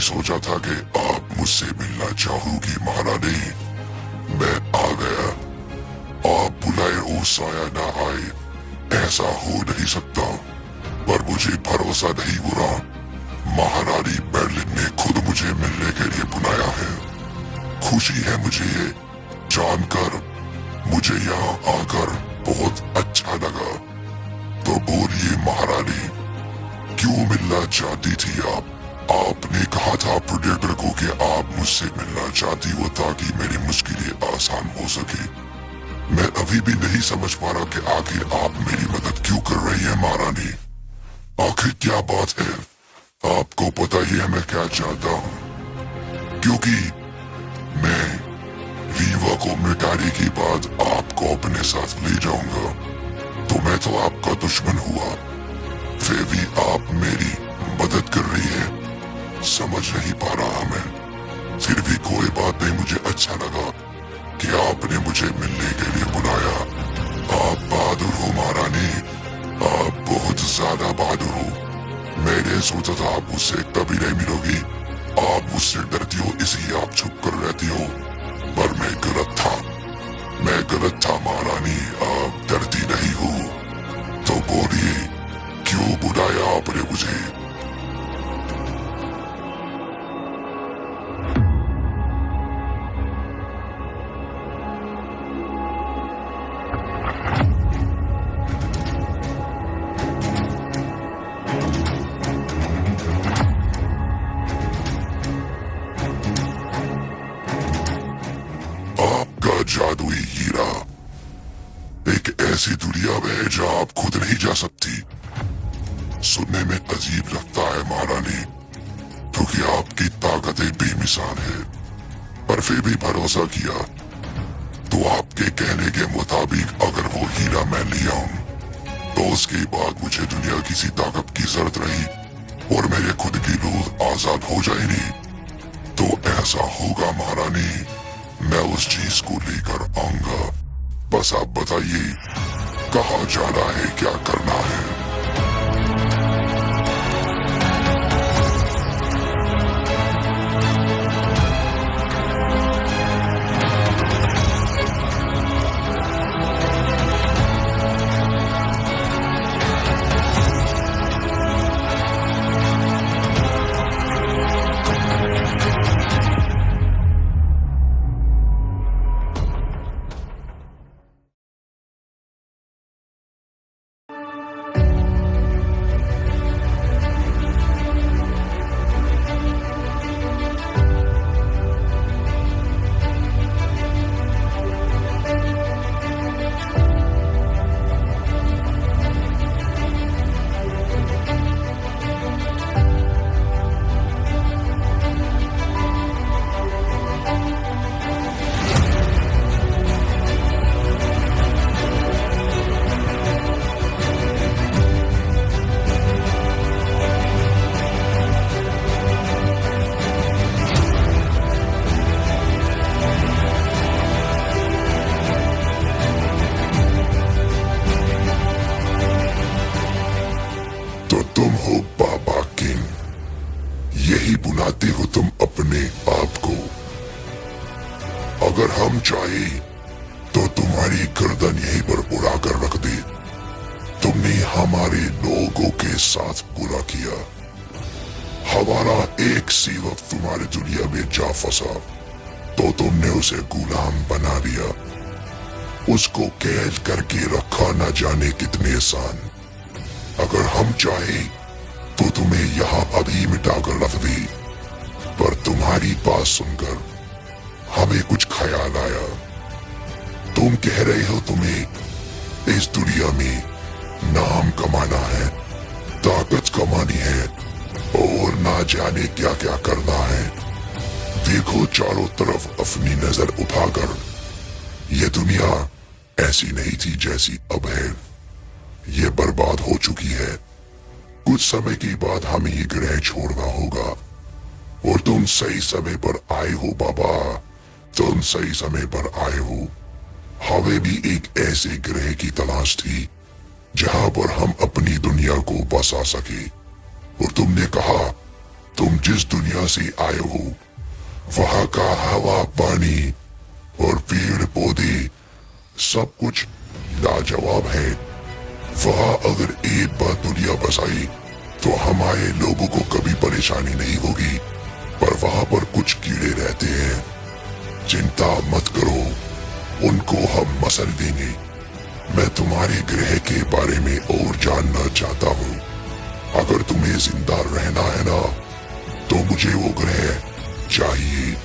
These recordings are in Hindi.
सोचा था कि आप मुझसे मिलना चाहोगी महारानी। मैं आ गया। आप बुलाए ओ साया ना आए, ऐसा हो नहीं सकता। पर मुझे भरोसा नहीं हुआ। महारानी मेर्लिन ने खुद मुझे मिलने के लिए बुलाया है। खुशी है मुझे ये जानकर। मुझे यहाँ आकर बहुत अच्छा लगा। तो बोलिए महारानी, क्यों मिलना चाहती थी आप? आपने कहा था प्रोटेक्टर को कि आप मुझसे मिलना चाहती हो ताकि मेरी मुश्किलें आसान हो सके। मैं अभी भी नहीं समझ पा रहा कि आखिर आप मेरी मदद क्यों कर रही है महारानी। आखिर क्या बात है? आपको पता ही है मैं क्या चाहता हूँ। क्योंकि मैं रीवा को मिटाने के बाद आपको अपने साथ ले जाऊंगा। तो मैं तो आपका दुश्मन हुआ, फिर भी आप मेरी मदद कर रही है। समझ नहीं पा रहा मैं। फिर भी कोई बात नहीं, मुझे अच्छा लगा कि आपने मुझे मिलने के लिए बुलाया। आप बहादुर हो महारानी, आप बहुत ज्यादा बहादुर हो। मैंने सोचा था आप मुझसे कभी नहीं मिलोगी। आप मुझसे डरती हो इसलिए आप छुप कर रहती हो, पर मैं गलत था। मैं गलत था महारानी, आप डरती नहीं हो। तो बोलिए, क्यों बुलाया आपने मुझे? आपका जादुई हीरा एक ऐसी दुनिया में है जहाँ आप खुद नहीं जा सकती। सुनने में अजीब लगता है महारानी, क्योंकि आपकी ताकतें बेमिसाल है। पर फिर भी भरोसा किया। तो आपके कहने के मुताबिक अगर वो हीरा मैं ले आऊं, तो उसके बाद मुझे दुनिया किसी ताकत की जरूरत रही और मेरे खुद की रूह आजाद हो जाएगी। तो ऐसा होगा महारानी, मैं उस चीज को लेकर आऊंगा। बस आप बताइए कहाँ जाना है, क्या करना है। तो तुम हो बाबा किंग, यही बुलाते हो तुम अपने आप को। अगर हम चाहे तो तुम्हारी गर्दन यहीं पर उड़ा कर रख दे। तुमने हमारे लोगों के साथ बुरा किया। हमारा एक सेवक तुम्हारी दुनिया में जा फंसा तो तुमने उसे गुलाम बना लिया। उसको कैद करके रखा न जाने कितने साल। अगर हम चाहे तो तुम्हें यहाँ अभी मिटाकर रख दे। पर तुम्हारी बात सुनकर हमें कुछ ख्याल आया। तुम कह रहे हो तुम्हें इस दुनिया में नाम कमाना है, ताकत कमानी है और ना जाने क्या क्या करना है। देखो चारों तरफ अपनी नजर उठाकर, ये दुनिया ऐसी नहीं थी जैसी अब है। ये बर्बाद हो चुकी है। कुछ समय के बाद हमें ये ग्रह छोड़ना होगा। और तुम सही समय पर आए हो बाबा, तुम सही समय पर आए हो। हमें भी एक ऐसे ग्रह की तलाश थी जहां पर हम अपनी दुनिया को बसा सके। और तुमने कहा तुम जिस दुनिया से आए हो वहां का हवा पानी और पेड़ पौधे सब कुछ लाजवाब है। वहां अगर एक बार दुनिया बसाई तो हमारे लोगों को कभी परेशानी नहीं होगी, पर वहां पर कुछ कीड़े रहते हैं। चिंता मत करो, उनको हम मसल देंगे। मैं तुम्हारे ग्रह के बारे में और जानना चाहता हूँ। अगर तुम्हें जिंदा रहना है ना, तो मुझे वो ग्रह चाहिए।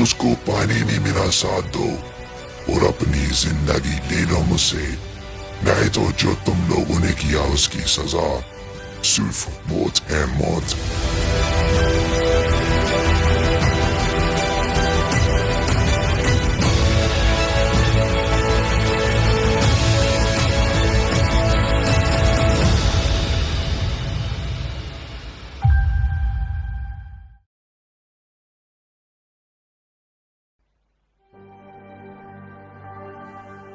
उसको पाने में मेरा साथ दो और अपनी जिंदगी ले लो मुझसे। नहीं तो जो तुम लोगों ने किया उसकी सजा सिर्फ मौत है, मौत।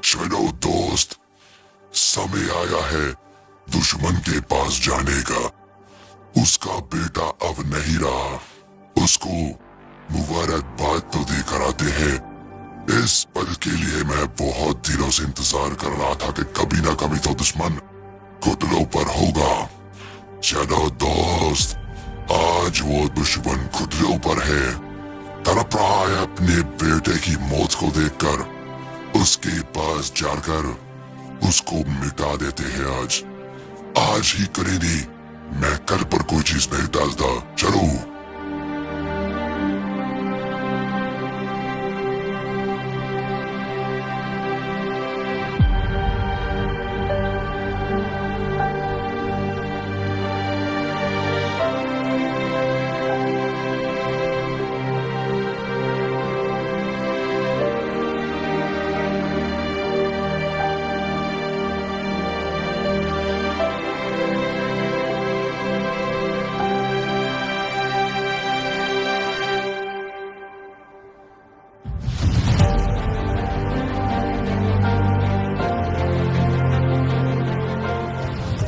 चलो दोस्त, समय आया है दुश्मन के पास जाने का। उसका बेटा अब नहीं रहा, उसको मुबारकबाद तो देकर आते हैं। इस पल के लिए मैं बहुत दिनों से इंतजार कर रहा था कि कभी ना कभी तो दुश्मन घुटनों पर होगा। चलो दोस्त, आज वो दुश्मन घुटनों पर है, तड़प रहा है अपने बेटे की मौत को देखकर। उसके पास जाकर उसको मिटा देते हैं। आज ही करेंगे, मैं कल पर कोई चीज नहीं डालता। चलो।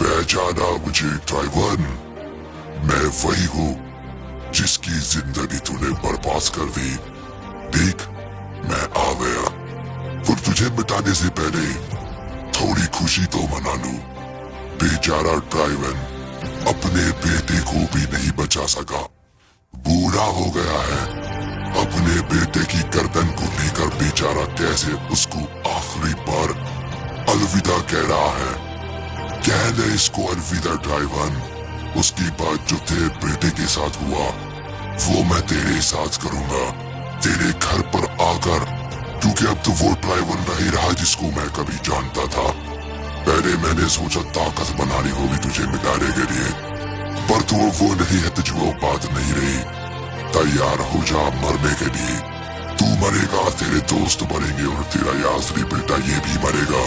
पहचाना मुझे ड्राइवर? मैं वही हूँ जिसकी जिंदगी तूने बर्बाद कर दी। देख, मैं आ गया, पर तुझे मिटाने से पहले थोड़ी खुशी तो मना लूं। बेचारा ड्राइवर अपने बेटे को भी नहीं बचा सका, बूढ़ा हो गया है। अपने बेटे की गर्दन को लेकर बेचारा कैसे उसको आखिरी बार अलविदा कह रहा है। कह दे इसको अलविदा ड्राइवर। उसकी बात जो तेरे बेटे के साथ हुआ वो मैं तेरे साथ करूंगा, तेरे घर पर आकर। क्योंकि अब तो वो ड्राइवर नहीं रहा जिसको मैं कभी जानता था। पहले मैंने सोचा ताकत बनानी होगी तुझे मिटाने के लिए, पर तू वो नहीं है, तुझे वो बात नहीं रही। तैयार हो जा मरने के लिए। तू मरेगा, तेरे दोस्त मरेंगे और तेरा यासरी बेटा ये भी मरेगा।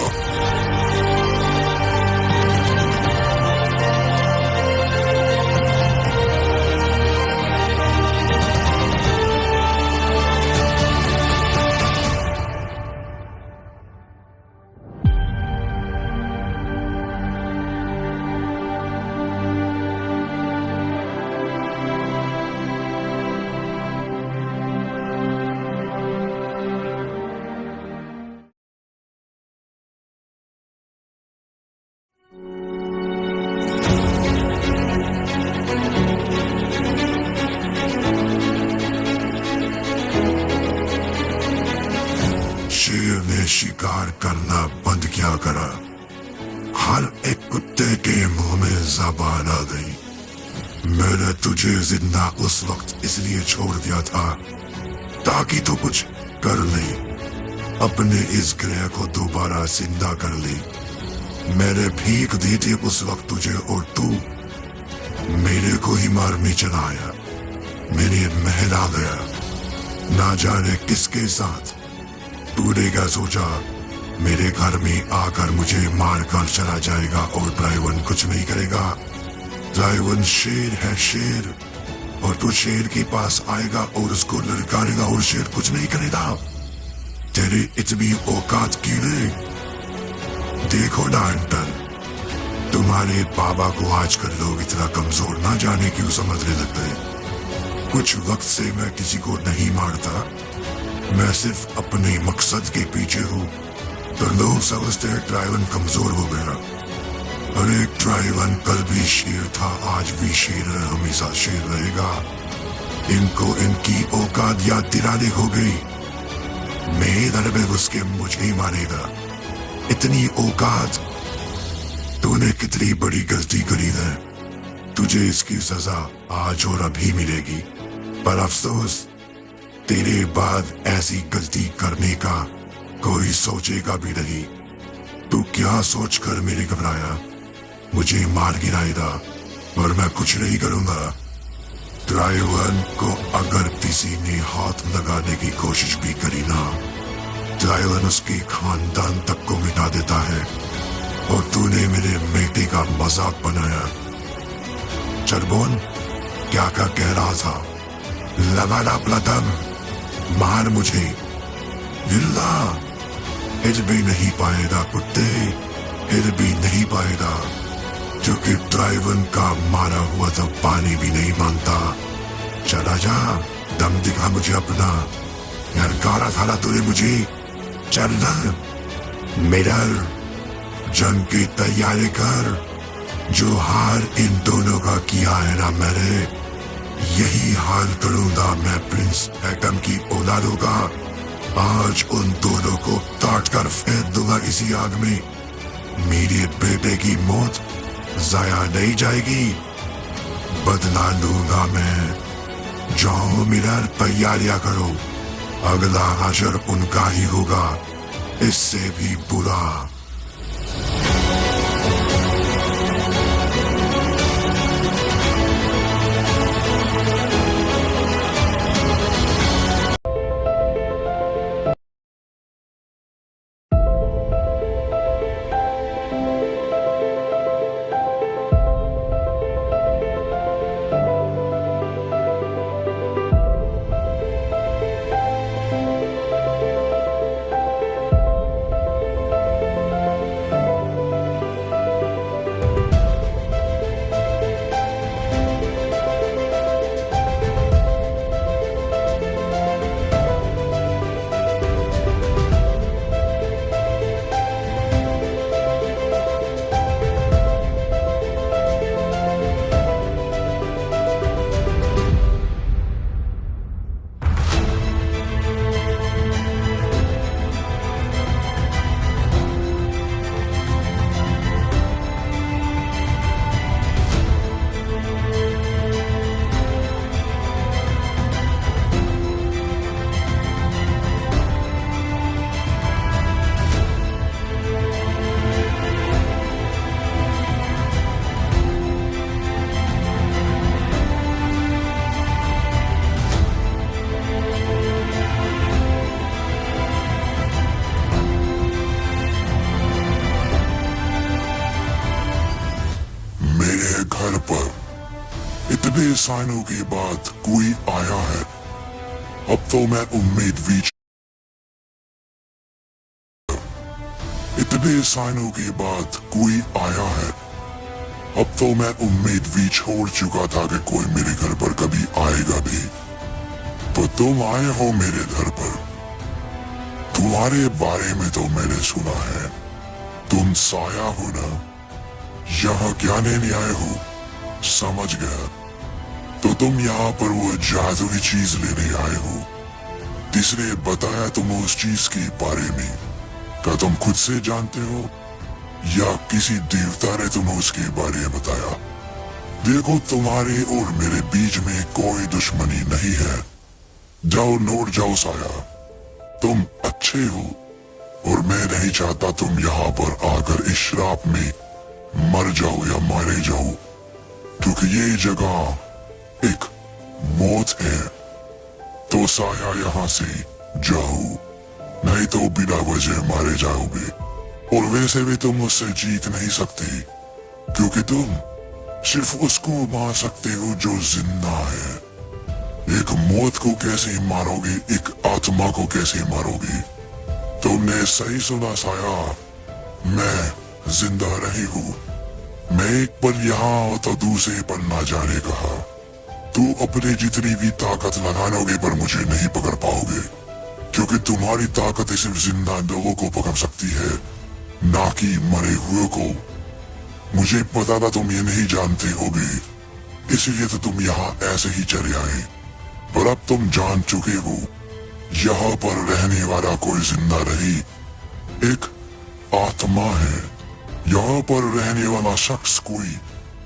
शेर ने शिकार करना बंद क्या करा। हर एक कुत्ते के मुंह में ज़बान आ गई। मैंने तुझे जिंदा उस वक्त इसलिए छोड़ दिया था ताकि तू कुछ कर ले, अपने इस ग्रह को दोबारा जिंदा कर ले। मैंने भीख दी थी उस वक्त तुझे, और तू मेरे को ही मारने चला आया। मेरे महल आ गया, ना जाने किसके साथ। तूने क्या सोचा मेरे घर में आकर मुझे मार कर चला जाएगा और ड्राइवर कुछ नहीं करेगा? ड्राइवर शेर है, शेर, और तू शेर के पास आएगा और उसको ललकारेगा और शेर कुछ नहीं करेगा। तेरी इतनी औकात कीड़े। देखो ना अंकल, तुम्हारे बाबा को आजकल लोग इतना कमजोर ना जाने क्यों समझने लगते हैं। कुछ वक्त से मैं किसी को नहीं मारता, मैं सिर्फ अपने मकसद के पीछे हूँ। तो लोग समझते हैं ट्राइवन कमजोर हो गया। अरे ट्राइवन कल भी शेर था, आज भी शेर है, हमेशा शेर रहेगा। इनको इनकी औकात याद दिलाने हो गई। मेरे में घुस के मुझे ही मारेगा। इतनी औकात? तूने कितनी बड़ी गलती करी है, तुझे इसकी सजा आज और अभी मिलेगी। पर अफसोस, तेरे बाद ऐसी गलती करने का कोई सोचेगा भी नहीं। तू क्या सोचकर मेरे घबराया? मुझे मार गिराएगा और मैं कुछ नहीं करूंगा। ट्राइवन को अगर किसी ने हाथ लगाने की कोशिश भी करी ना, ट्राइवन उसके खानदान तक को मिटा देता है। और तूने मेरे बेटे का मजाक बनाया। चरबोन, क्या कह रहा था? लगा ना अपना दम, मार मुझे। हिल्ला, हिल भी नहीं पाएगा कुत्ते, हिल भी नहीं पाएगा, क्योंकि ट्राइवन का मारा हुआ तो पानी भी नहीं मांगता। चला जा, दम दिखा मुझे अपना। लड़कारा था ना तूने मुझे, चलना। मिरर, जंग की तैयारी कर। जो हार इन दोनों का किया है ना मैंने, यही हाल करूंगा मैं प्रिंस हैकम की औलादों का। आज उन दोनों को काट कर फेंक दूंगा इसी आग में। मेरे बेटे की मौत जाया नहीं जाएगी, बदला लूंगा मैं। जाओ मिरर, तैयारियां करो, अगला हशर उनका ही होगा, इससे भी बुरा। घर पर इतने सालों के बाद कोई आया है। अब तो मैं उम्मीद भी इतने सालों के बाद कोई आया है। अब तो मैं उम्मीद भी छोड़ चुका था कि कोई मेरे घर पर कभी आएगा भी। तो तुम आए हो मेरे घर पर। तुम्हारे बारे में तो मैंने सुना है, तुम साया हो ना। यहाँ क्या लेने आए हो? समझ गया, तो तुम यहाँ पर वो जादुई चीज लेने आए हो। किसने बताया तुम उस चीज के बारे में? क्या तुम खुद से जानते हो या किसी देवता ने तुम्हें उसके बारे में बताया? देखो, तुम्हारे और मेरे बीच में कोई दुश्मनी नहीं है। जाओ, लौट जाओ साया, तुम अच्छे हो और मैं नहीं चाहता तुम यहाँ पर आकर इस श्राप में मर जाओ या मारे जाओ, क्योंकि ये जगह एक मौत है। तो साया यहाँ से जाओ, नहीं तो बिना वजह मारे जाओगे। और वैसे भी तुम मुझसे जीत नहीं सकते, क्योंकि तुम सिर्फ उसको मार सकते हो जो जिंदा है। एक मौत को कैसे मारोगे, एक आत्मा को कैसे मारोगे? तुमने सही सुना साया, मैं जिंदा नहीं हूँ। मैं एक पल यहाँ तो दूसरे पल ना जाने कहा। तो अपने जितनी भी ताकत लगाओगे पर मुझे नहीं पकड़ पाओगे, क्योंकि तुम्हारी ताकत सिर्फ जिंदा लोगों को पकड़ सकती है, ना कि मरे हुए को। मुझे पता था तुम ये नहीं जानते होगे, इसलिए तो तुम यहाँ ऐसे ही चले आए। पर अब तुम जान चुके हो, यहाँ पर रहने वाला कोई जिंदा नहीं, एक आत्मा है। यहाँ पर रहने वाला शख्स कोई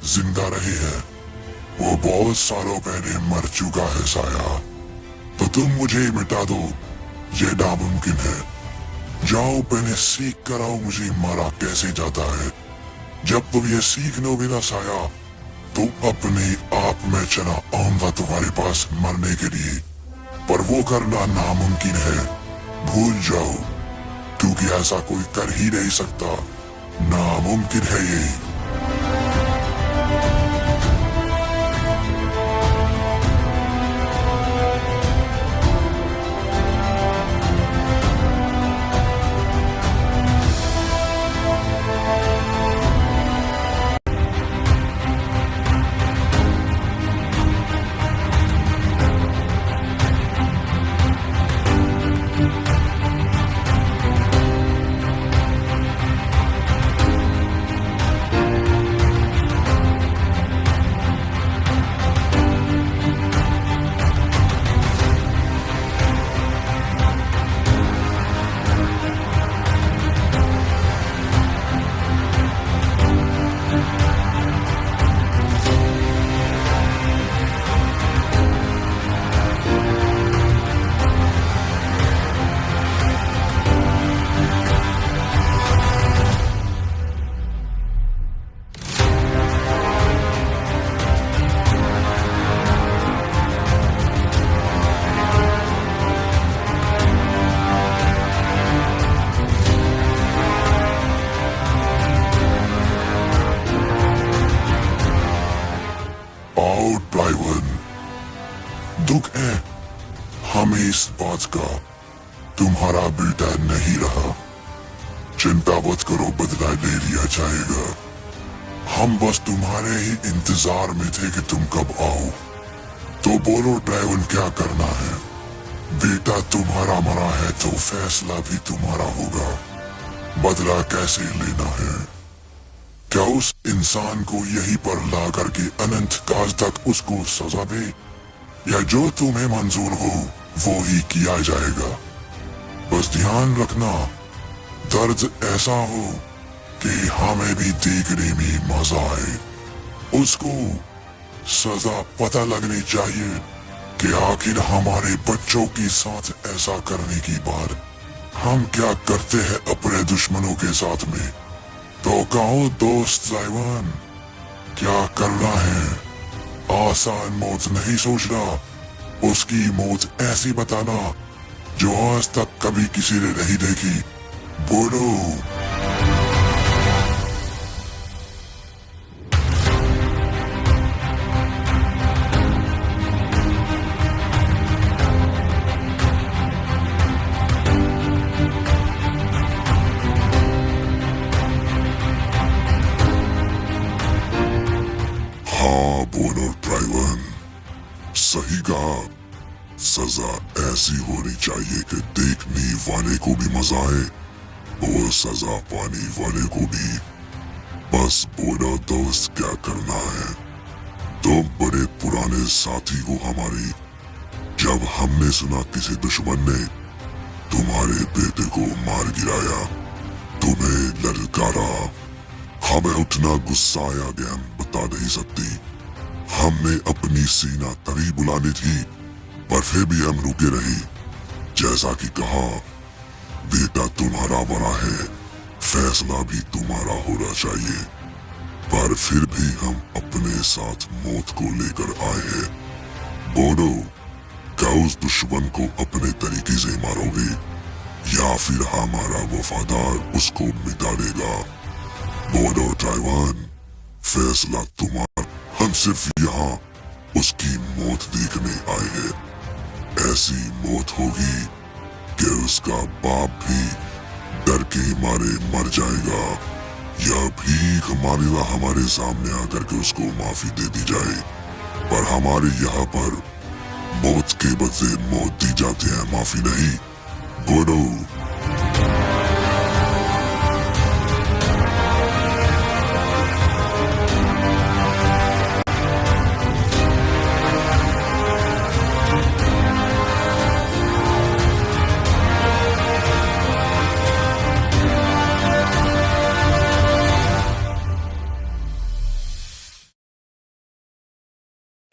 जिंदा रही है, वो बहुत सालों पहले मर चुका है साया। तो तुम मुझे मिटा दो, ये नामुमकिन है। जाओ पहले सीख कर आओ मुझे मारा कैसे जाता है। जब तुम ये सीख लोगे ना साया, तो अपने आप में चला आऊंगा तुम्हारे पास मरने के लिए, पर वो करना नामुमकिन है। भूल जाओ, क्योंकि ऐसा कोई कर ही नहीं सकता, नामुमकिन है ये। दुख है हमें इस बात का, तुम्हारा बेटा नहीं रहा। चिंता मत करो, बदला ले लिया जाएगा। हम बस तुम्हारे ही इंतजार में थे कि तुम कब आओ। तो बोलो ड्राइवन, क्या करना है? बेटा तुम्हारा मरा है तो फैसला भी तुम्हारा होगा। बदला कैसे लेना है? क्या उस इंसान को यहीं पर ला करके अनंत काल तक उसको सजा दे, या जो तुम्हें मंजूर हो वो ही किया जाएगा? बस ध्यान रखना, दर्द ऐसा हो कि हमें भी देखने में मजा आए। उसको सजा पता लगनी चाहिए कि आखिर हमारे बच्चों के साथ ऐसा करने की बाद हम क्या करते हैं अपने दुश्मनों के साथ में। तो कहो दोस्त ड्राइवर, क्या करना है? आसान मौत नहीं सोचना, उसकी मौत ऐसी बताना जो आज तक कभी किसी ने नहीं देखी। बोलो। हाँ बोलो ड्राइवर, सही कहा। सजा ऐसी होनी चाहिए कि देखने वाले को भी मजा आए और सजा पाने वाले को भी। बस बोलो दोस्त, क्या करना है? तुम बड़े पुराने साथी हो हमारे। जब हमने सुना किसी दुश्मन ने तुम्हारे बेटे को मार गिराया, तुम्हें ललकारा, हमें उतना गुस्सा आया कि हम बता नहीं सकती। हमने अपनी सीना तरी बुलानी थी, पर फिर भी हम रुके रहे। जैसा कि कहा, बेटा तुम्हारा बड़ा है, फैसला भी तुम्हारा होना चाहिए। पर फिर भी हम अपने साथ मौत को लेकर आए हैं। बोलो, क्या उस दुश्मन को अपने तरीके से मारोगे या फिर हमारा वफादार उसको मिटा देगा? बोलो ड्राइवर, फैसला तुम्हारा। हम सिर्फ यहाँ उसकी मौत देखने आए हैं। ऐसी मौत होगी कि उसका बाप भी डर के मारे मर जाएगा, या भीख मांगेगा हमारे सामने आकर के उसको माफी दे दी जाए। पर हमारे यहाँ पर मौत के बदले मौत दी जाती है, माफी नहीं। बोलो।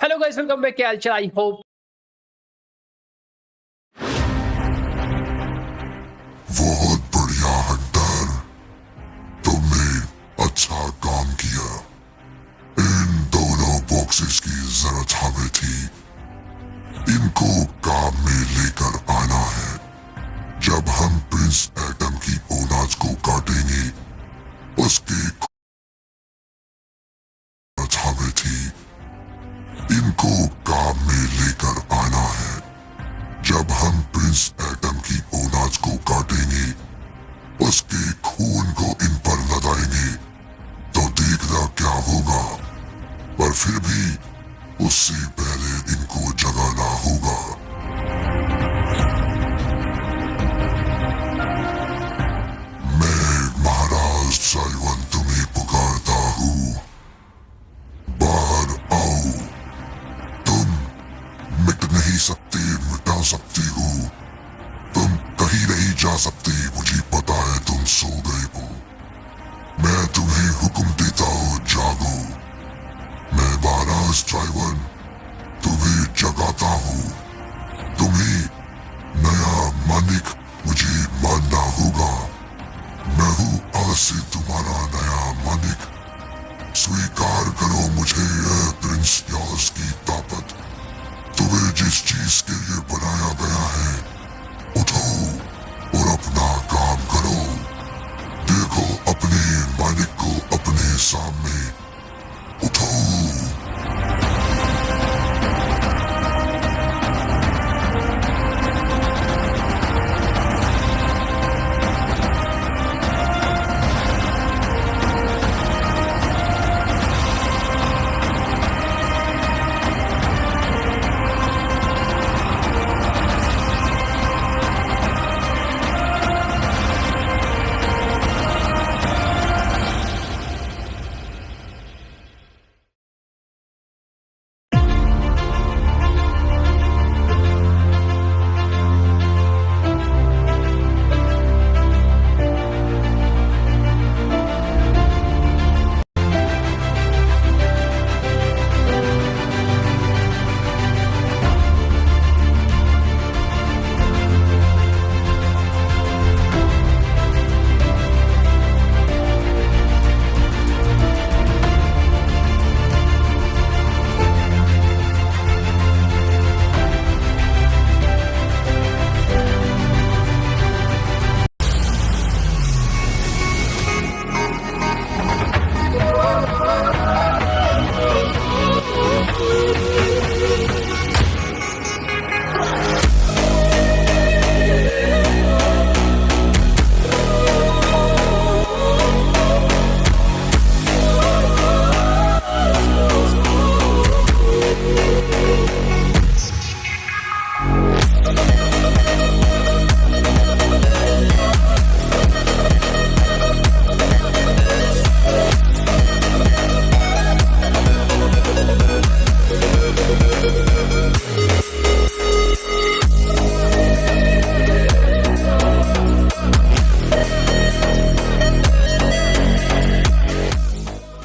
Hello guys, welcome back. क्या हालचाल? आई होप बहुत बढ़िया हंटर, तुमने अच्छा काम किया। इन दोनों बॉक्सेस की जरूरत हमें थी। इनको काम में लेकर आना है। जब हम प्रिंस एडम की औलाद को काटेंगे, उसकी जरूरत हमें थी। इनको काम में लेकर आना है। जब हम प्रिंस एडम की औलाद को काटेंगे, उसके खून को इन पर लगाएंगे, तो देखना क्या होगा। पर फिर भी उससे पहले इनको जगाना होगा। मैं महाराज साइवन तुम्हें पुकारता हूँ। बाहर आओ। तुम मिट नहीं सकते, मिटा सकती हो। तुम कहीं नहीं जा सकते, मुझे पता है तुम सो गए हो। मैं तुम्हें हुक्म देता हूँ, जागो। मैं महाराज ड्राइवन तुम्हें जगाता हूँ। तुम्हें नया मालिक मुझे मानना होगा। मैं हूँ आज से तुम्हारा नया मालिक। स्वीकार करो मुझे, यह प्रिंस यास की ताकत। तुम्हें जिस चीज के लिए बनाया गया है, उठो और अपना काम करो। देखो अपने मालिक को अपने सामने। उठो।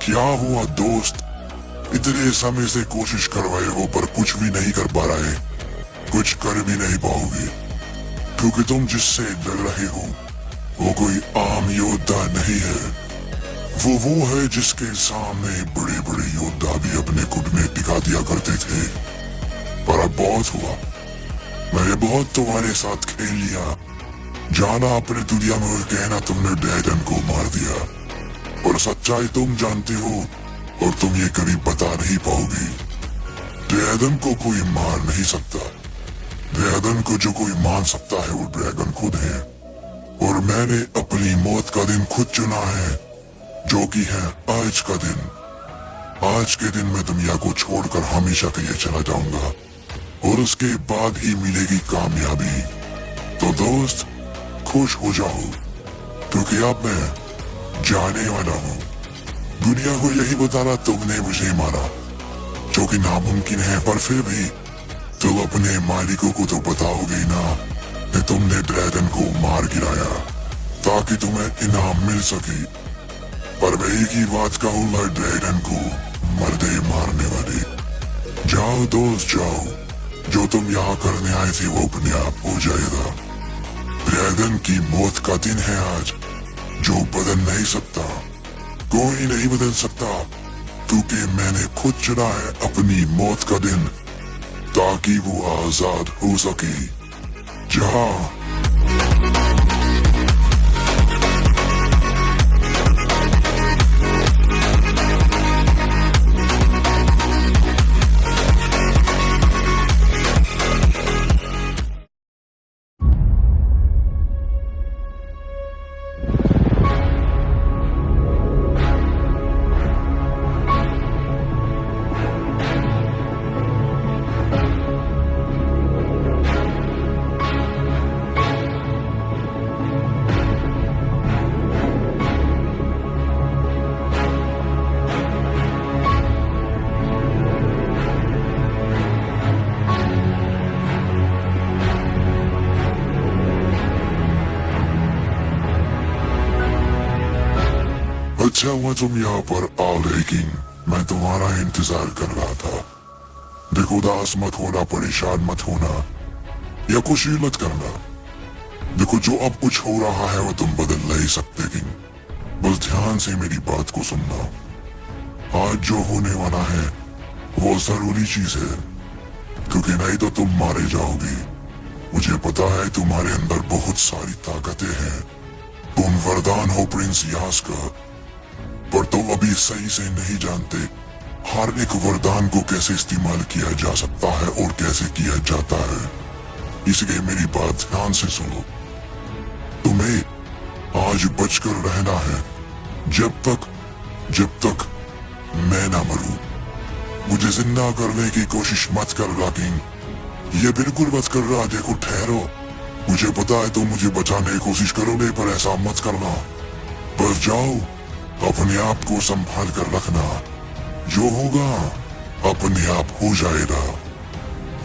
क्या हुआ दोस्त? इतने समय से कोशिश कर रहे हो पर कुछ भी नहीं कर पा रहे। कुछ कर भी नहीं पाओगे, क्योंकि तुम जिससे लड़ रहे हो वो कोई आम योद्धा नहीं है। वो है जिसके सामने बड़े बड़े योद्धा भी अपने घुटने टिका दिया करते थे। पर अब बहुत हुआ। मैंने बहुत तुम्हारे साथ खेल लिया। जाना अपने दुनिया में और कहना तुमने ड्रैगन को मार दिया। और सच्चाई तुम जानते हो और तुम ये कभी बता नहीं पाओगे। ड्रैगन को कोई मार नहीं सकता। ड्रैगन को जो कोई मान सकता है वो ड्रैगन खुद है। और मैंने अपनी मौत का दिन खुद चुना है, जो कि है आज का दिन। आज के दिन मैं दुनिया को छोड़कर हमेशा के लिए चला जाऊंगा और उसके बाद ही मिलेगी कामयाबी। तो दोस्त खुश हो जाओ, क्योंकि अब मैं जाने वाला हूँ। दुनिया को यही बताना तुमने मुझे मारा, जो कि नामुमकिन है, पर फिर भी तुम अपने मालिकों को तो बताओगे ना कि तुमने ड्रैगन को मार गिराया ताकि तुम्हें इनाम मिल सके। पर मैं एक ही बात कहूंगा ड्रैगन को, मर्दे मारने वाले, जाओ दोस्त जाओ, जो तुम यहाँ करने आए थे वो अपने आप हो जाएगा। ड्रैगन की मौत का दिन है आज, जो बदल नहीं सकता, कोई नहीं बदल सकता, क्योंकि मैंने खुद चुना है अपनी मौत का दिन, ताकि वो आजाद हो सके। जा अच्छा हुआ तुम यहाँ पर आ, लेकिन मैं तुम्हारा इंतजार कर रहा था। देखो, उदास मत होना, परेशान मत होना या कुछ भी मत करना। देखो, जो अब कुछ हो रहा है वो तुम बदल नहीं सकते, किंग। बस ध्यान से मेरी बात को सुनना। आज जो होने वाला है वो जरूरी चीज है, क्योंकि नहीं तो तुम मारे जाओगे। मुझे पता है तुम्हारे अंदर बहुत सारी ताकतें हैं, तुम वरदान हो प्रिंस यास का, पर तुम अभी सही से नहीं जानते हर एक वरदान को कैसे इस्तेमाल किया जा सकता है और कैसे किया जाता है। इसलिए मेरी बात ध्यान से सुनो। तुम्हें आज बचकर रहना है जब तक मैं ना मरूं। मुझे जिंदा करने की कोशिश मत कर रहा किंग, ये बिल्कुल मत कर रहा। देखो, ठहरो, मुझे पता है तुम मुझे बचाने की कोशिश करोगे, पर ऐसा मत करना। बस जाओ, अपने आप को संभाल कर रखना। जो होगा अपने आप हो जाएगा,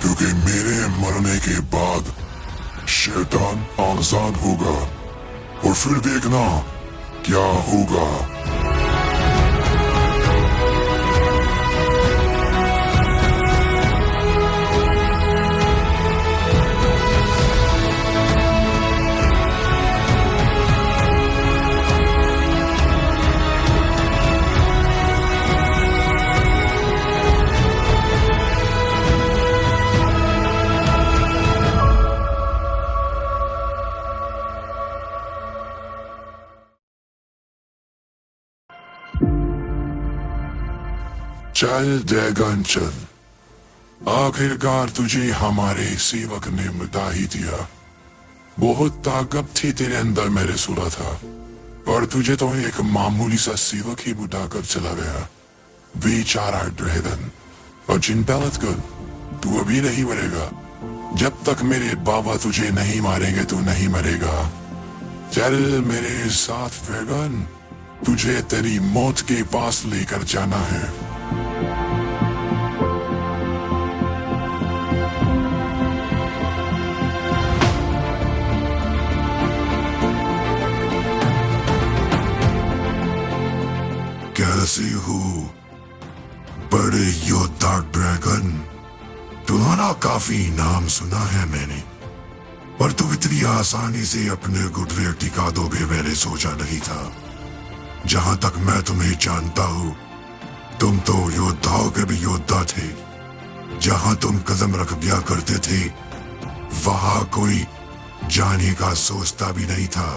क्योंकि मेरे मरने के बाद शैतान आजाद होगा और फिर देखना क्या होगा। चल ड्रैगन चल, आखिरकार तुझे हमारे सेवक ने मिटा ही दिया। बहुत ताकत थी तेरे अंदर, मैंने सुना था, पर तुझे तो एक मामूली सा सेवक ही मिटाकर चला गया, बेचारा ड्रैगन। और चिंता मत कर, तू अभी नहीं मरेगा। जब तक मेरे बाबा तुझे नहीं मारेंगे तू नहीं मरेगा। चल मेरे साथ ड्रैगन, तुझे तेरी मौत के पास लेकर जाना है। कैसे हो बड़े योद्धा ड्रैगन? तुम्हारा काफी नाम सुना है मैंने, पर तुम इतनी आसानी से अपने गुर्दे टिका दोगे मैंने सोचा नहीं था। जहां तक मैं तुम्हें जानता हूं, तुम तो योद्धाओं के भी योद्धा थे। जहां तुम कदम रख दिया करते थे वहां कोई जाने का सोचता भी नहीं था।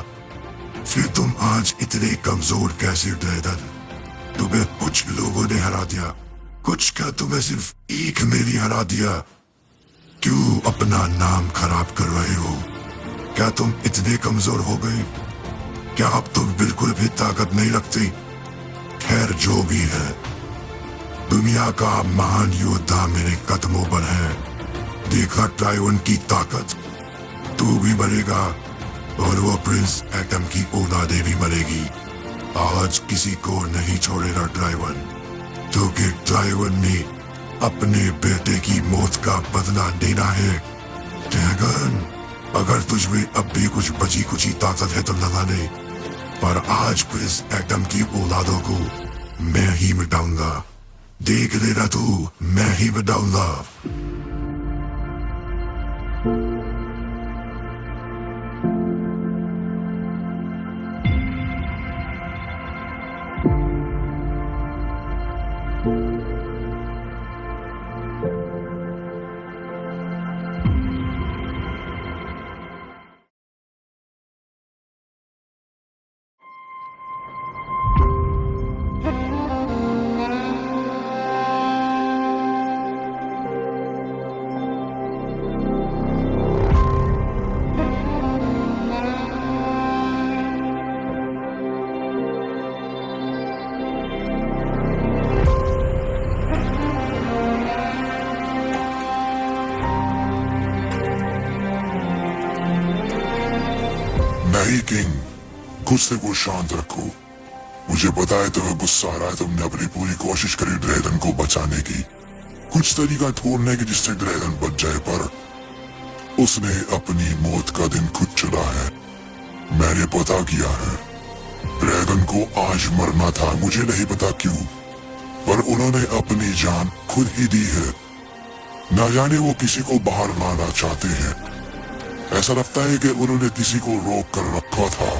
फिर तुम आज इतने कमजोर कैसे ड्रैगन? तुम्हें कुछ लोगों ने हरा दिया, कुछ क्या तुम्हें सिर्फ एक ने ही हरा दिया। क्यों अपना नाम खराब कर रहे हो? क्या तुम इतने कमजोर हो गए? क्या अब तुम बिल्कुल भी ताकत नहीं रखते? खैर जो भी है, दुनिया का महान योद्धा मेरे कदमों पर है। देखा ट्राइवन की ताकत, तू भी मरेगा और वो प्रिंस एटम की औलादें भी मरेगी। आज किसी को नहीं छोड़ेगा ट्राइवन, क्योंकि ट्राइवन ने अपने बेटे की मौत का बदला लेना है। ड्रैगन, अगर तुझ में अब भी कुछ बची कुची ताकत है तो लगा ले, पर आज प्रिंस एटम की औलादों को मैं ही मिटाऊंगा। देख लेना तू, मैं ही मिटाऊंगा। नहीं किंग, गुस्से को शांत रखो। मुझे पता है तुम्हें गुस्सा आ रहा है। तुमने अपनी पूरी कोशिश करी ड्रैगन को बचाने की, कुछ तरीका ढूंढने की जिससे ड्रैगन बच जाए, पर उसने अपनी मौत का दिन खुद चुना है। मैंने पता किया है, ड्रैगन को आज मरना था। मुझे नहीं पता क्यों, पर उन्होंने अपनी जान खुद ही दी है। ना जाने वो किसी को बाहर लाना चाहते हैं। ऐसा लगता है कि उन्होंने किसी को रोक कर रखा था।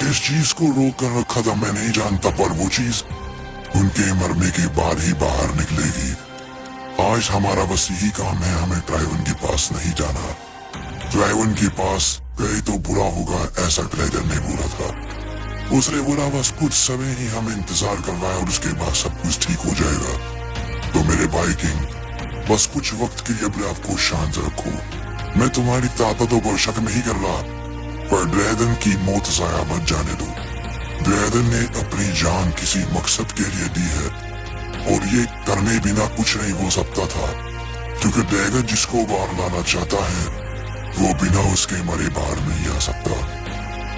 किस चीज को रोक कर रखा था मैं नहीं जानता, पर वो चीज उनके मरने के बाद ही बाहर निकलेगी। आज हमारा बस यही काम है, हमें ट्राइवन के पास नहीं जाना। ट्राइवन के पास गए तो बुरा होगा, ऐसा ड्रैगन ने बोला था। उसने बोला बस कुछ समय ही हमें इंतजार करना है और उसके बाद सब कुछ ठीक हो जाएगा। तो मेरे भाई किंग, बस कुछ वक्त के लिए अपने आप को शांत रखो। मैं तुम्हारी ताकतों पर शक नहीं कर रहा, पर ड्रैगन की मौत जाया मत जाने दो। ड्रैगन ने अपनी जान किसी मकसद के लिए दी है और ये करने बिना कुछ नहीं हो सकता था, क्योंकि ड्रैगन जिसको बाहर लाना चाहता है वो बिना उसके मरे बाहर नहीं आ सकता।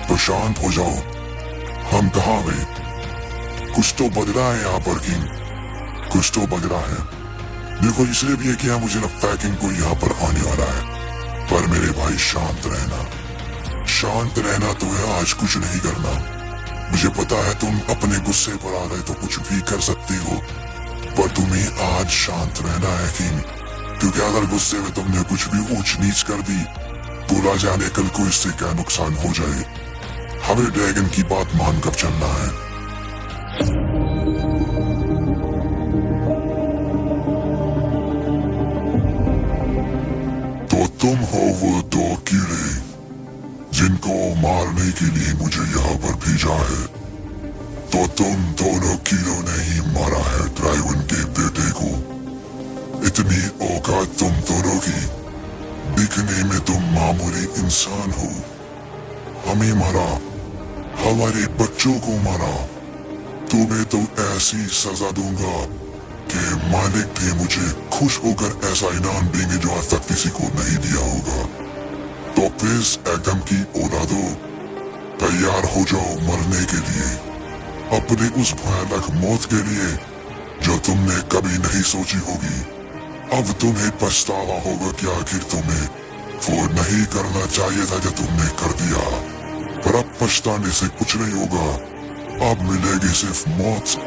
तो शांत हो जाओ। हम कहाँ गए? कुछ तो बदला है यहाँ पर किंग, कुछ तो बदला है। देखो, इसलिए भी है कि मुझे लगता है किंग कोई यहाँ पर आने वाला है। पर मेरे भाई शांत रहना, शांत रहना। तुम्हें आज कुछ नहीं करना। मुझे पता है तुम अपने गुस्से पर आ गए तो कुछ भी कर सकते हो, पर तुम्हें आज शांत रहना है किंग, क्योंकि अगर गुस्से में तुमने कुछ भी ऊंच नीच कर दी तो ना जाने कल को इससे क्या नुकसान हो जाए। हमें ड्रैगन की बात मानकर चलना है। तो तुम हो वो दो कीड़े जिनको मारने के लिए मुझे यहाँ पर भेजा है। तो तुम दोनों कीड़ों ने ही मारा है ट्राइवन के बेटे को। इतनी औकात तुम दोनों की, दिखने में तुम मामूली इंसान हो। हमें मारा, हमारे बच्चों को मारा। तुम्हें तो ऐसी सजा दूंगा कि मालिक भी मुझे खुश होकर ऐसा इनाम देंगे जो आज तक किसी को नहीं दिया होगा। तो प्रिंस एटम की औलादों, तैयार हो जाओ मरने के लिए, अपने उस भयानक मौत के लिए जो तुमने कभी नहीं सोची होगी। अब तुम्हें पछतावा होगा कि आखिर तुम्हें वो नहीं करना चाहिए था जो तुमने कर दिया, पर अब पछताने से कुछ नहीं होगा। अब मिलेगी सिर्फ मौत।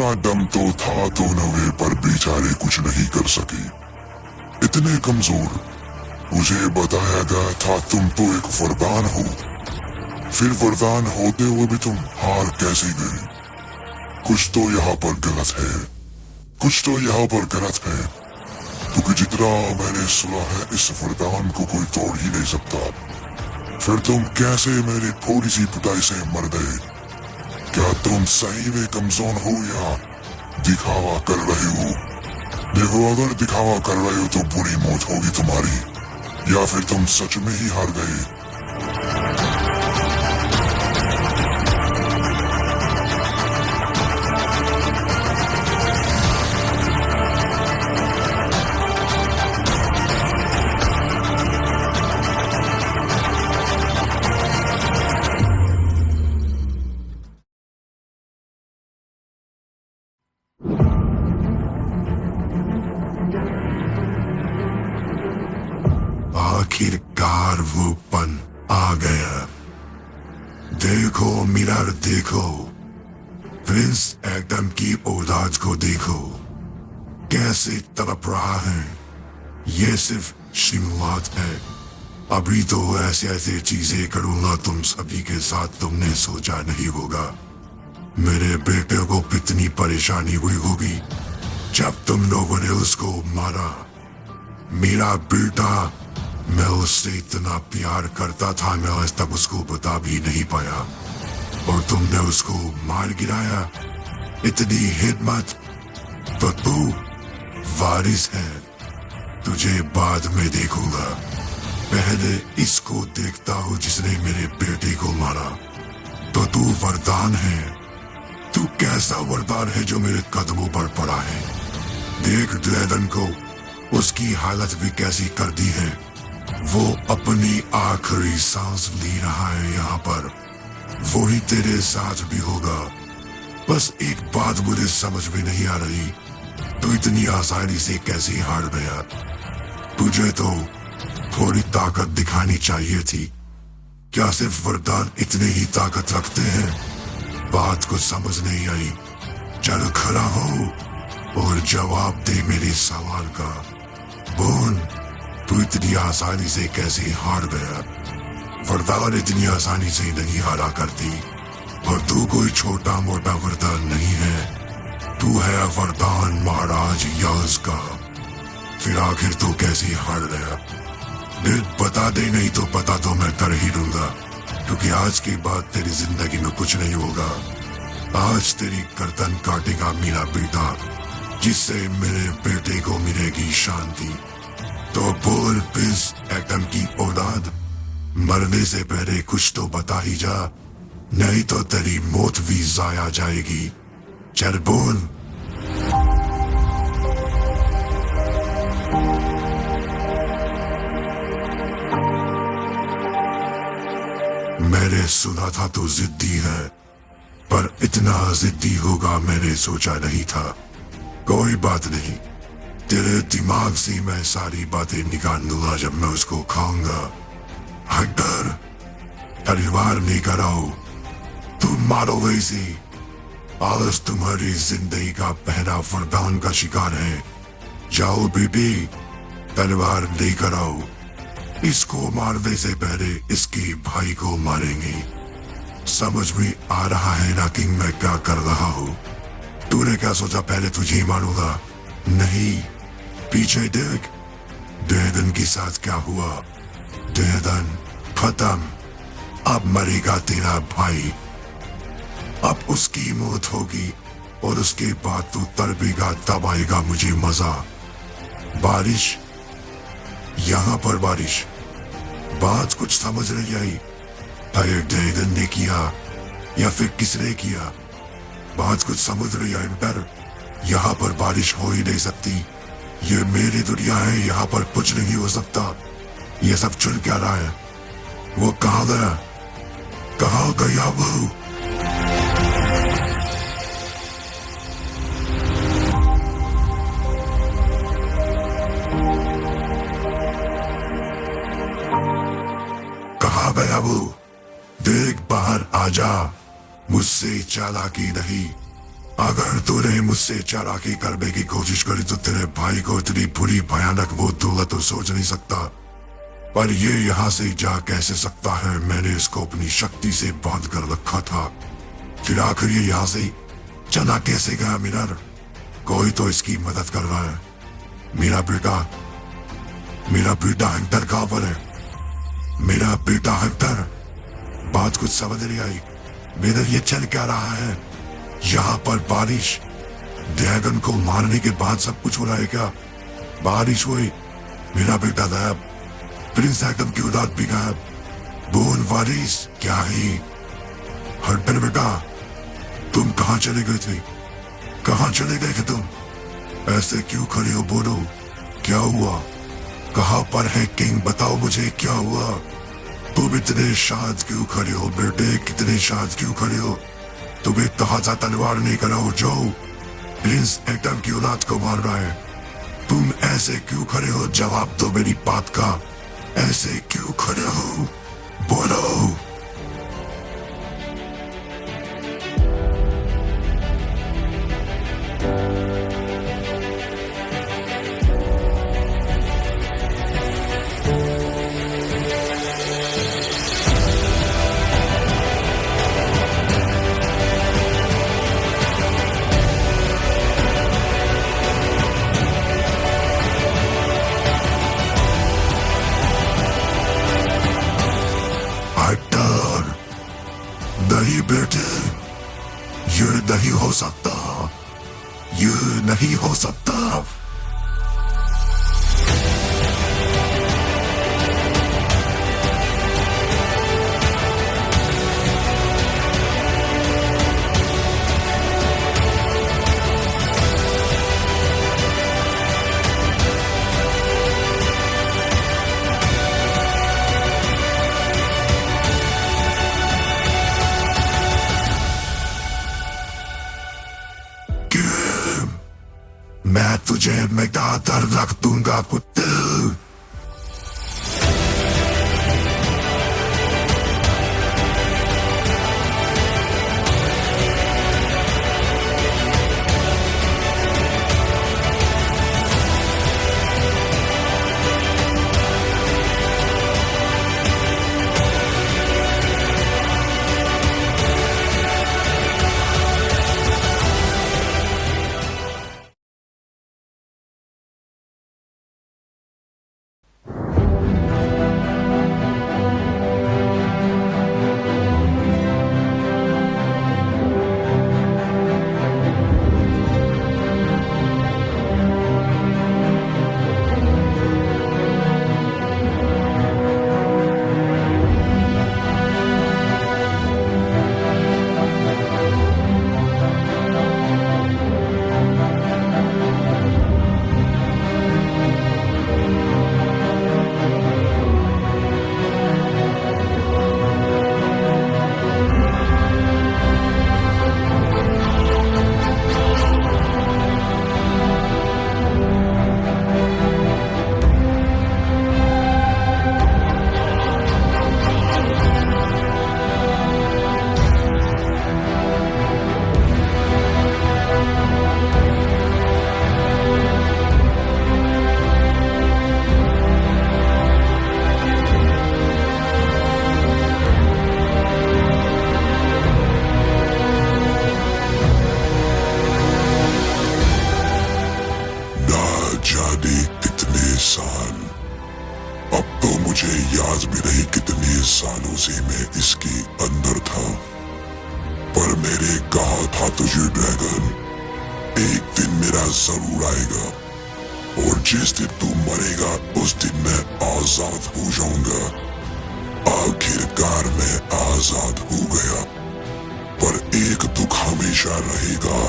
पूरा दम तो था तो नवे पर बेचारे कुछ नहीं कर सके। इतने कमजोर। मुझे बताया गया था तुम तो एक वरदान हो, फिर वरदान होते हुए भी तुम हार कैसे गए? कुछ तो यहाँ पर गलत है, कुछ तो यहाँ पर गलत है, क्योंकि जितना मैंने सुना है इस वरदान को कोई तोड़ ही नहीं सकता। फिर तुम कैसे मेरी थोड़ी सी पिटाई से मर गए? क्या तुम सही में कमजोर हो या दिखावा कर रहे हो? देखो, अगर दिखावा कर रहे हो तो बुरी मौत होगी तुम्हारी, या फिर तुम सच में ही हार गए। आखिरकार वो पन आ गया। देखो मिरर देखो, प्रिंस एकदम की औलाद को देखो, कैसे तड़प रहा है। ये सिर्फ शुरुआत है, अभी तो ऐसे ऐसे चीजें करूंगा तुम सभी के साथ तुमने सोचा नहीं होगा। मेरे बेटे को कितनी परेशानी हुई होगी जब तुम लोगों ने उसको मारा। मेरा बेटा, मैं उससे इतना प्यार करता था, मैं आज तक उसको बता भी नहीं पाया, और तुमने उसको मार गिराया। इतनी हिम्मत, तो तू वारिस है, तुझे बाद में देखूंगा। पहले इसको देखता हूँ जिसने मेरे बेटे को मारा। तो तू वरदान है, तू कैसा वरदान है जो मेरे कदमों पर पड़ा है। देख ड्रैगन को, उसकी हालत भी कैसी कर दी है। वो अपनी आखिरी सांस ले रहा है यहाँ पर। वही तेरे साथ भी होगा। बस एक बात मुझे समझ में नहीं आ रही, तू इतनी आसानी से कैसे हार गया? तुझे तो थोड़ी ताकत दिखानी चाहिए थी। क्या सिर्फ वरदान इतने ही ताकत रखते हैं? बात को समझ नहीं आई। चल खड़ा हो और जवाब दे मेरे सवाल का। बोन, तू इतनी आसानी से कैसे हार गया? वरदान इतनी आसानी से नहीं हारा करती, और तू कोई छोटा मोटा वरदान नहीं है, तू है वरदान महाराज यज का। फिर आखिर तू कैसे हार गया? बता दे, नहीं तो पता तो मैं कर ही दूंगा, क्योंकि आज के बाद तेरी जिंदगी में कुछ नहीं होगा। आज तेरी गर्दन काटेगा मेरा बेटा, जिससे मेरे बेटे को मिलेगी शांति। तो बोल प्रिंस एकदम की औलाद, मरने से पहले कुछ तो बता ही जा, नहीं तो तेरी मौत भी जाया जाएगी। चल बोल। मैंने सुना था तू जिद्दी है, पर इतना जिद्दी होगा मैंने सोचा नहीं था। कोई बात नहीं, तेरे दिमाग से मैं सारी बातें निकाल लूंगा जब मैं उसको खाऊंगा। हटर, परिवार नहीं कराओ, तुम मारो वैसे। आज तुम्हारी जिंदगी का पहला वरदान का शिकार है। जाओ बेबी, तलवार लेकर आओ। इसको मारने से पहले इसके भाई को मारेंगे। समझ में आ रहा है ना कि मैं क्या कर रहा हूँ? तूने क्या सोचा पहले तुझे ही मारूंगा? नहीं, पीछे देख, ड्रैगन के साथ क्या हुआ। ड्रैगन खत्म, अब मरेगा तेरा भाई। अब उसकी मौत होगी और उसके बाद तू तड़पेगा, तब आएगा मुझे मजा। बारिश, यहाँ पर बारिश। बात कुछ समझ नहीं आई, अरे ड्रैगन ने किया या फिर किसने किया? बात कुछ समझ नहीं आई। पर यहाँ पर बारिश हो ही नहीं सकती, ये मेरी दुनिया है, यहाँ पर कुछ नहीं हो सकता। ये सब चुन क्या रहा है? वो कहाँ गया? कहाँ गया वो? कहाँ गया वो? देख बाहर आजा, मुझसे चालाकी नहीं। अगर तूने मुझसे चालाकी करने की कोशिश करी तो तेरे भाई को इतनी बुरी भयानक वो दूंगा तो सोच नहीं सकता। पर ये यहाँ से जा कैसे सकता है? मैंने इसको अपनी शक्ति से बांध कर रखा था, फिर आखिर ये यहाँ से चला कैसे गया? मिरर, कोई तो इसकी मदद कर रहा है। मेरा बेटा हंटर कहाँ पर है? मेरा बेटा हंटर, बात कुछ समझ नहीं आई। मेरा ये चल क्या रहा है? यहाँ पर बारिश, ड्रैगन को मारने के बाद सब कुछ हो रहा है क्या? बारिश हुई, मेरा बेटा गायब, प्रिंस एकदम की औलाद भी गायब, बोन वारिस क्या ही। हंटर बेटा, तुम कहाँ चले गए थे? कहाँ चले गए थे तुम? ऐसे क्यों खड़े हो? बोलो, क्या हुआ? कहाँ पर है किंग? बताओ मुझे क्या हुआ? तुम इतने शांत क्यों खड़े हो बेटे? कितने शांत क्यों खड़े हो? तुम्हें ताजा तलवार नहीं कराओ जो प्रिंस एकदम की औलाद को मार रहा है। तुम ऐसे क्यों खड़े हो? जवाब दो मेरी बात का। ऐसे क्यों खड़े हो? बोलो। नहीं बेटे, ये नहीं हो सकता, ये नहीं हो सकता। मैं तुझे मैदान रख दूंगा कुत्ते। याद भी नहीं कितने सालों से मैं इसके अंदर था, पर मेरे कहा था तुझे ड्रैगन, एक दिन मेरा जरूर आएगा और जिस दिन तू मरेगा उस दिन मैं आजाद हो जाऊंगा। आखिरकार मैं आजाद हो गया, पर एक दुख हमेशा रहेगा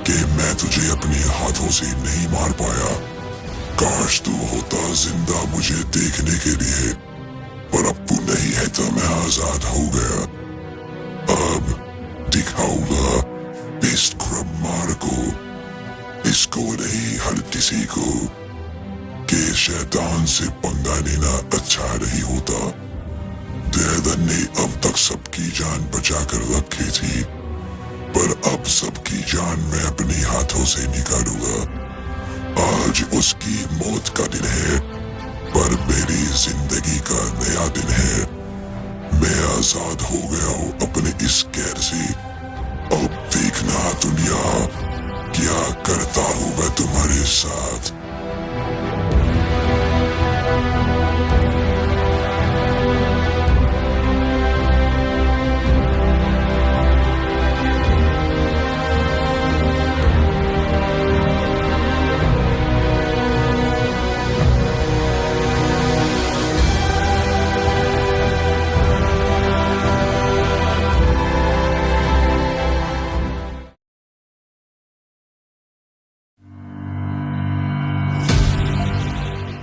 कि मैं तुझे अपने हाथों से नहीं मार पाया। काश तू होता जिंदा मुझे देखने के लिए, पर अब तू नहीं है तो मैं आजाद हो गया। अब दिखाऊंगा इस क्रमार को, इसको नहीं हर किसी को, कि शैतान से पंगा लेना अच्छा नहीं होता। ड्रैगन ने अब तक सबकी जान बचा कर रखी थी, पर अब सबकी जान मैं अपने हाथों से निकालूंगा। आज उसकी मौत का दिन है, पर मेरी जिंदगी का नया दिन है। मैं आजाद हो गया हूँ अपने इस कैद से। अब देखना दुनिया, क्या करता हूँ मैं तुम्हारे साथ।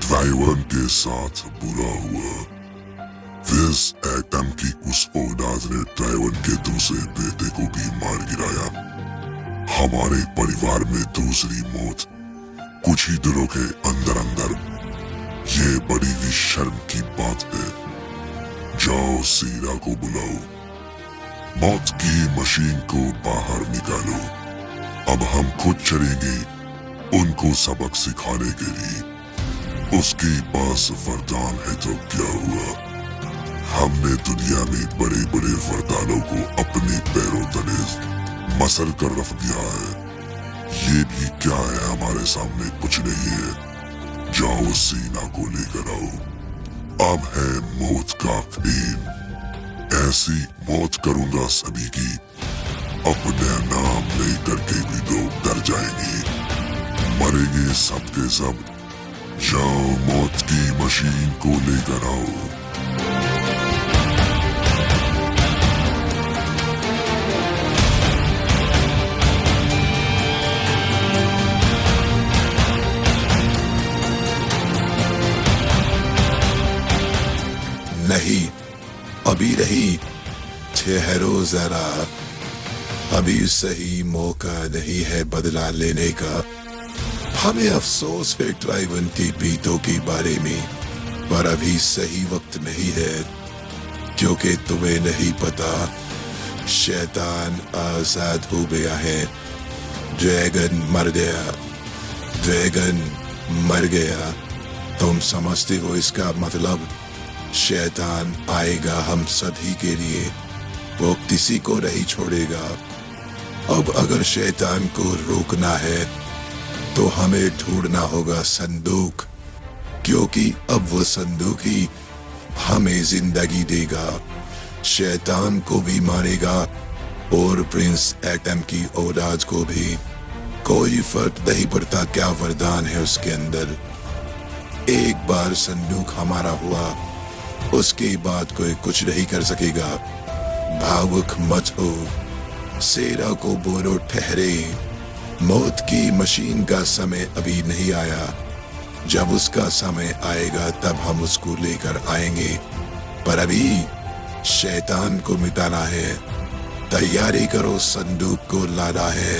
ट्राइवन के साथ बुरा हुआ। इस एटम की उस औलाद ने ट्राइवन के दूसरे बेटे को भी मार गिराया। हमारे परिवार में दूसरी मौत कुछ ही दिनों के अंदर अंदर। ये बड़ी ही शर्म की बात है। जाओ सीरा को बुलाओ, मौत की मशीन को बाहर निकालो। अब हम खुद चलेंगे उनको सबक सिखाने के लिए। उसके पास वरदान है तो क्या हुआ, हमने दुनिया में बड़े बड़े वरदानों को अपने पैरों तले मसल कर रख दिया है। ये भी क्या है, हमारे सामने कुछ नहीं है। जाओ सीना को लेकर आओ। अब है मौत का खेल। ऐसी मौत करूंगा सभी की, अपने नाम लेकर के भी लोग डर जाएंगे। मरेंगे सबके सब। जाओ मौत की मशीन को लेकर आओ। नहीं, अभी नहीं, ठहरो जरा। अभी सही मौका नहीं है बदला लेने का। हमें अफसोस है ट्राइवन की बीतों के बारे में, पर अभी सही वक्त नहीं है, क्योंकि तुम्हें नहीं पता शैतान आजाद हो गया है। ड्रैगन मर गया, ड्रैगन मर गया। तुम समझते हो इसका मतलब? शैतान आएगा हम सभी के लिए, वो किसी को नहीं छोड़ेगा। अब अगर शैतान को रोकना है तो हमें ढूंढना होगा संदूक, क्योंकि अब वो संदूक ही हमें जिंदगी देगा। शैतान को भी मारेगा और प्रिंस एटम की औलाद को भी। कोई फर्क नहीं पड़ता क्या वरदान है उसके अंदर। एक बार संदूक हमारा हुआ, उसके बाद कोई कुछ नहीं कर सकेगा। भावुक मत हो, सेरा को बोलो ठहरे। मौत की मशीन का समय अभी नहीं आया। जब उसका समय आएगा तब हम उसको लेकर आएंगे, पर अभी शैतान को मिटाना है। तैयारी करो, संदूक को लाना है।